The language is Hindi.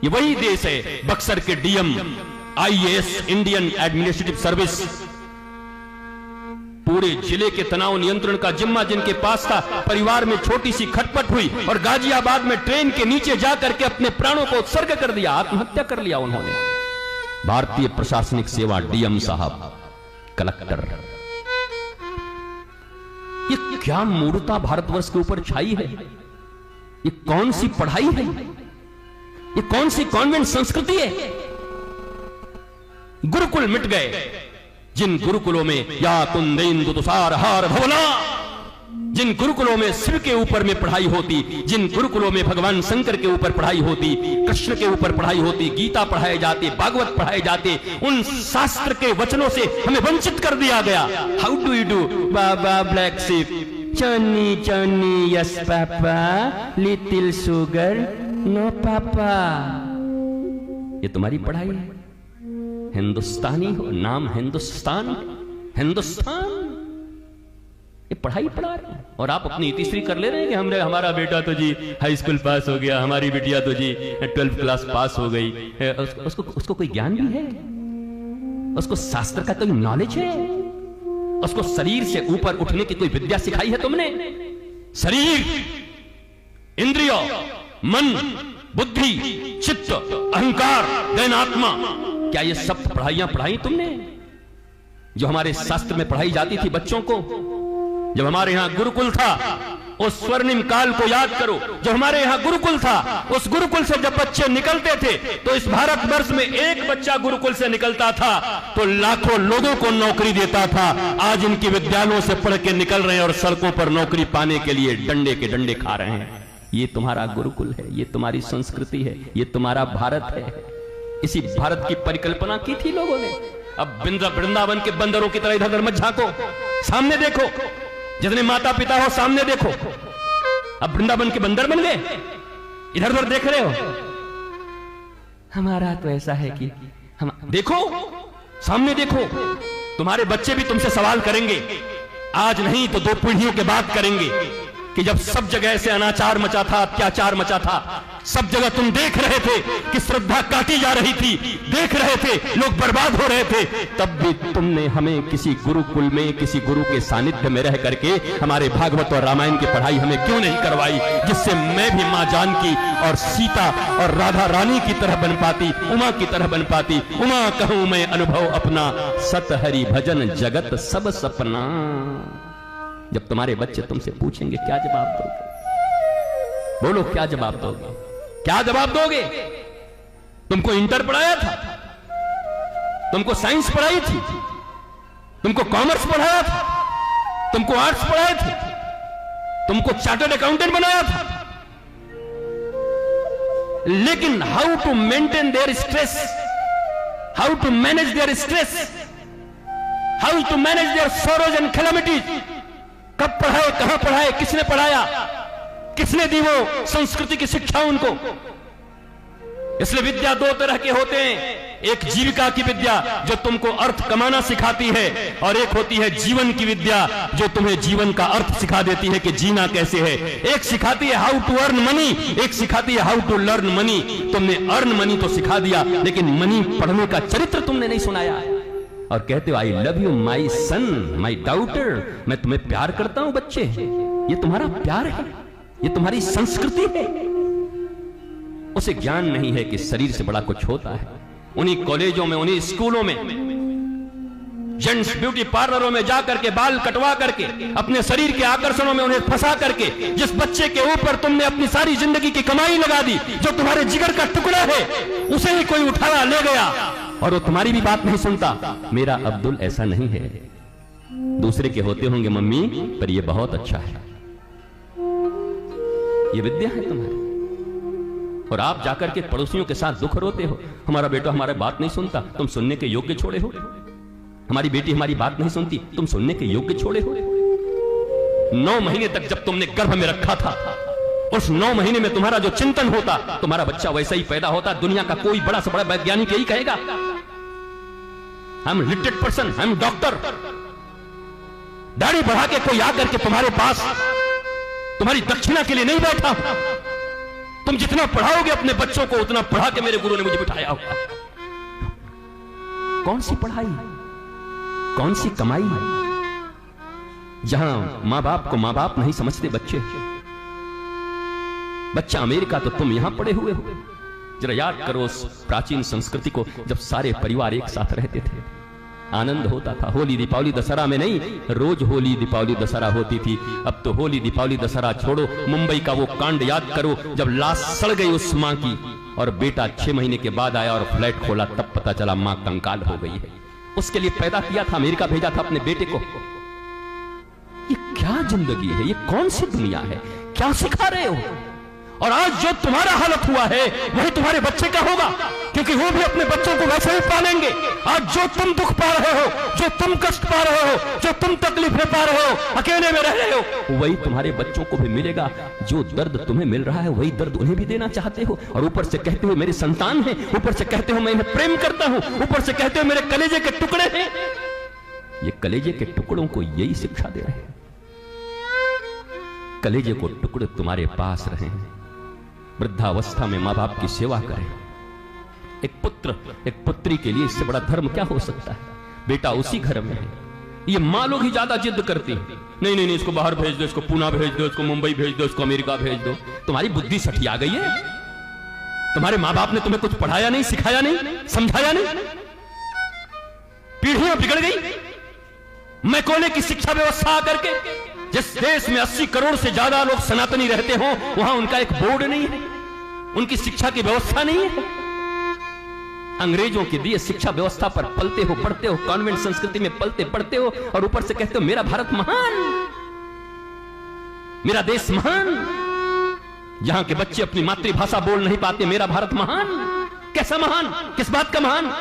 ये वही देश है बक्सर के DM IAS Indian administrative service, पूरे जिले के तनाव नियंत्रण का जिम्मा जिनके पास था। परिवार में छोटी सी खटपट हुई और गाजियाबाद में ट्रेन के नीचे जाकर के अपने प्राणों को उत्सर्ग कर दिया, आत्महत्या कर लिया उन्होंने। भारतीय प्रशासनिक सेवा डीएम साहब, कलेक्टर, ये क्या मूर्खता भारतवर्ष के ऊपर छाई है? ये कौन सी पढ़ाई है? ये कौन सी कॉन्वेंट संस्कृति है? गुरुकुल मिट गए, जिन गुरुकुलों में या कुंदेन्दु तुषार हार भवना, जिन गुरुकुलों में शिव के ऊपर में पढ़ाई होती, जिन गुरुकुलों में भगवान शंकर के ऊपर पढ़ाई होती, कृष्ण के ऊपर पढ़ाई होती, गीता पढ़ाए जाते, भागवत पढ़ाए जाते, उन शास्त्र के वचनों से हमें वंचित कर दिया गया। How do you do baba black sheep, Johnny Johnny yes papa, little sugar no papa. ये तुम्हारी पढ़ाई है? हिंदुस्तानी हो, नाम हिंदुस्तान, हिंदुस्तान, ये पढ़ाई पढ़ा रहे हैं और आप अपनी इतिश्री कर ले रहे हैं कि हमने, हमारा बेटा तो जी हाई स्कूल पास हो गया, हमारी बिटिया तो जी 12th क्लास पास हो गई। उसको कोई ज्ञान भी है? उसको शास्त्र का कोई नॉलेज है? उसको शरीर से ऊपर उठने की कोई विद्या सिखाई है तुमने? शरीर, इंद्रिय, मन, बुद्धि, चित्त, अहंकार, दैनात्मा, क्या ये सब पढ़ाइयां पढ़ाई तुमने जो हमारे शास्त्र में पढ़ाई जाती थी बच्चों को? जब हमारे यहां गुरुकुल था, उस स्वर्णिम काल को याद करो। जब हमारे यहां गुरुकुल था, उस गुरुकुल से जब बच्चे निकलते थे तो इस भारतवर्ष में एक बच्चा गुरुकुल से निकलता था तो लाखों लोगों को नौकरी देता था। आज इनके विद्यालयों से पढ़ के निकल रहे हैं और सड़कों पर नौकरी पाने के लिए डंडे के डंडे खा रहे हैं। ये तुम्हारा गुरुकुल है, ये तुम्हारी संस्कृति है, ये तुम्हारा भारत है। इसी भारत की परिकल्पना की थी लोगों ने। अब वृंदावन के बंदरों की तरह इधर उधर मत झांको, सामने देखो। जितने माता पिता हो सामने देखो। अब वृंदावन के बंदर बन गए, इधर उधर देख रहे हो। हमारा तो ऐसा है कि हम, देखो सामने देखो। तुम्हारे बच्चे भी तुमसे सवाल करेंगे, आज नहीं तो 2 पीढ़ियों के बाद करेंगे कि जब सब जगह से अनाचार मचा था, अत्याचार मचा था, सब जगह तुम देख रहे थे कि श्रद्धा काटी जा रही थी, देख रहे थे लोग बर्बाद हो रहे थे, तब भी तुमने हमें किसी गुरुकुल में, किसी गुरु के सानिध्य में रह करके हमारे भागवत और रामायण की पढ़ाई हमें क्यों नहीं करवाई, जिससे मैं भी मां जानकी और सीता और राधा रानी की तरह बन पाती, उमा की तरह बन पाती। उमा कहूं मैं अनुभव अपना, सत हरि भजन जगत सब सपना। जब तुम्हारे बच्चे तुमसे पूछेंगे क्या जवाब दोगे? बोलो क्या जवाब दोगे? क्या जवाब दोगे? तुमको इंटर पढ़ाया था, तुमको साइंस पढ़ाई थी, तुमको कॉमर्स पढ़ाया था, तुमको आर्ट्स पढ़ाए थे, तुमको चार्टर्ड अकाउंटेंट बनाया था, लेकिन how to maintain their stress, how to manage their stress, how to manage their sorrows and calamities, कब पढ़ाए, कहां पढ़ाए, किसने पढ़ाया, किसने दी वो संस्कृति की शिक्षा उनको? इसलिए विद्या 2 तरह के होते हैं। एक जीविका की विद्या जो तुमको अर्थ कमाना सिखाती है, और एक होती है जीवन की विद्या जो तुम्हें जीवन का अर्थ सिखा देती है कि जीना कैसे है। एक सिखाती है हाउ टू अर्न मनी, एक सिखाती है हाउ टू लर्न मनी। तुमने अर्न मनी तो सिखा दिया, लेकिन मनी पढ़ने का चरित्र तुमने नहीं सुनाया। और कहते हो I love you my son, my daughter, मैं तुम्हें प्यार करता हूं। बच्चे, ये तुम्हारा प्यार है, ये तुम्हारी संस्कृति है। उसे ज्ञान नहीं है कि शरीर से बड़ा कुछ होता है। उन्हीं कॉलेजों में, उन्हीं स्कूलों में, जेंट्स ब्यूटी पार्लरों में जाकर के बाल कटवा करके, अपने शरीर के आकर्षणों में उन्हें फंसा करके, जिस बच्चे के ऊपर तुमने अपनी सारी जिंदगी की कमाई लगा दी, जो तुम्हारे जिगर का टुकड़ा है, उसे ही कोई उठाया ले गया और वो तुम्हारी भी बात नहीं सुनता। मेरा अब्दुल ऐसा नहीं है, दूसरे के होते होंगे मम्मी, पर ये बहुत अच्छा है। ये विद्या है तुम्हारी। और आप जाकर के पड़ोसियों के साथ दुख रोते हो, हमारा बेटा हमारी बात नहीं सुनता, तुम सुनने के योग्य छोड़े हो। हमारी बेटी हमारी बात नहीं सुनती, तुम सुनने के योग्य छोड़े हो। 9 महीने तक जब तुमने गर्भ में रखा था, उस 9 महीने में तुम्हारा जो चिंतन होता, तुम्हारा बच्चा वैसा ही पैदा होता। दुनिया का कोई बड़ा से बड़ा वैज्ञानिक यही कहेगा, I am literate person, I am doctor. दाढ़ी बढ़ा के कोई आकर के तुम्हारे पास तुम्हारी दक्षिणा के लिए नहीं बैठा, तुम जितना पढ़ाओगे अपने बच्चों को उतना पढ़ा के मेरे गुरु ने मुझे बिठाया होगा। कौन सी पढ़ाई, कौन सी कमाई, जहां मां बाप को मां बाप नहीं समझते बच्चे। बच्चा अमेरिका तो तुम यहां पड़े हुए हो। जरा याद करो उस प्राचीन संस्कृति को, जब सारे परिवार एक साथ रहते थे, आनंद होता था। होली दीपावली दशहरा में नहीं, रोज होली दीपावली दशहरा होती थी। अब तो होली दीपावली दशहरा छोड़ो, मुंबई का वो कांड याद करो जब लाश सड़ गई उस मां की और बेटा 6 महीने के बाद आया और फ्लैट खोला, तब पता चला मां कंकाल हो गई है। उसके लिए पैदा किया था, अमेरिका भेजा था अपने बेटे को। ये क्या जिंदगी है, ये कौन सी दुनिया है, क्या सिखा रहे हो? और आज जो तुम्हारा हालत हुआ है वही तुम्हारे बच्चे का होगा, क्योंकि वो भी अपने बच्चों को वैसे ही पालेंगे। आज जो तुम दुख पा रहे हो, जो तुम कष्ट पा रहे हो, जो तुम तकलीफें पा रहे हो, अकेले में रह रहे हो, वही तुम्हारे बच्चों को भी मिलेगा। जो दर्द तुम्हें मिल रहा है वही दर्द उन्हें भी देना चाहते हो। और ऊपर से कहते हो मेरे संतान हैं, ऊपर से कहते हो मैं इन्हें प्रेम करता हूं, ऊपर से कहते हो मेरे कलेजे के टुकड़े हैं। ये कलेजे के टुकड़ों को यही शिक्षा दे रहे हैं। कलेजे को टुकड़े तुम्हारे पास रहे, वृद्धावस्था में मां बाप की सेवा करें। एक पुत्र एक पुत्री के लिए इससे बड़ा धर्म क्या हो सकता है? बेटा उसी घर में है। ये मां लोग ही ज्यादा जिद करती हैं, नहीं नहीं नहीं, इसको बाहर भेज दो, इसको पुणे भेज दो, इसको मुंबई भेज दो, इसको अमेरिका भेज दो। तुम्हारी बुद्धि सठिया गई है? तुम्हारे मां बाप ने तुम्हें कुछ पढ़ाया नहीं, सिखाया नहीं, समझाया नहीं? पीढ़ियां बिगड़ गई। मैकोले की शिक्षा व्यवस्था आकर के, जिस देश में 80 करोड़ से ज्यादा लोग सनातनी रहते हो, वहां उनका एक बोर्ड नहीं है, उनकी शिक्षा की व्यवस्था नहीं है। अंग्रेजों की दिए शिक्षा व्यवस्था पर पलते हो, पढ़ते हो, कॉन्वेंट संस्कृति में पलते पढ़ते हो, और ऊपर से कहते हो मेरा भारत महान, मेरा देश महान। जहां के बच्चे अपनी मातृभाषा बोल नहीं पाते, मेरा भारत महान। कैसा महान, किस बात का महान?